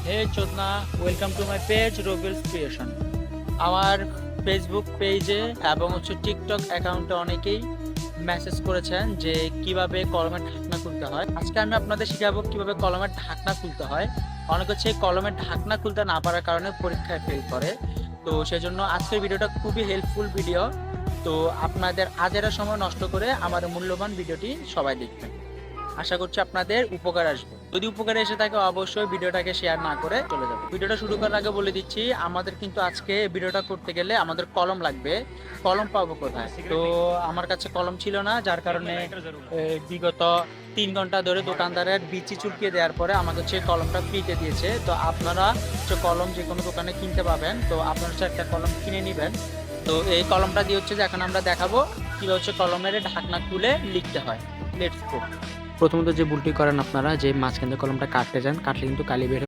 হে চোদনা, welcome to my page রবিলস creation. আমার ফেসবুক পেজে এবং টিকটক অ্যাকাউন্টে অনেকেই মেসেজ করেছেন যে কিভাবে কলমের ঢাকনা খুলতে হয়। আজকে আমি আপনাদের শেখাবো কিভাবে কলমের ঢাকনা খুলতে হয়। অনেক হচ্ছে কলমের ঢাকনা খুলতে না পারার কারণে পরীক্ষায় ফেল করে। তো সেজন্য আজকের ভিডিওটা খুবই হেল্পফুল ভিডিও। তো আপনাদের আজের সময় নষ্ট করে আমার মূল্যবান ভিডিওটি সবাই দেখবেন। আশা করছি আপনাদের উপকার আসবে। যদি উপকারে এসে থাকে অবশ্যই ভিডিওটাকে শেয়ার না করে চলে যাবে। ভিডিওটা শুরু করার আগে বলে দিচ্ছি, আমাদের কিন্তু আজকে ভিডিওটা করতে গেলে আমাদের কলম লাগবে। কলম পাবো কোথায়? তো আমার কাছে কলম ছিল না, যার কারণে বিগত 3 ঘন্টা ধরে দোকানদারের বিচি চুলকিয়ে দেওয়ার পরে আমাকে কলমটা ফ্রিতে দিয়েছে। তো আপনারা কলম যে কোনো দোকানে কিনতে পাবেন। তো আপনারা একটা কলম কিনে নেবেন। তো এই কলমটা দিয়ে যে এখন আমরা দেখাবো কিভাবে কলমের ঢাকনা খুলে লিখতে হয়। Let's go. প্রথমত যে ভুলটি করেন আপনারা, যে মাঝখান থেকে কলমটা কাটতে যান, কাটলে কিন্তু কালি বের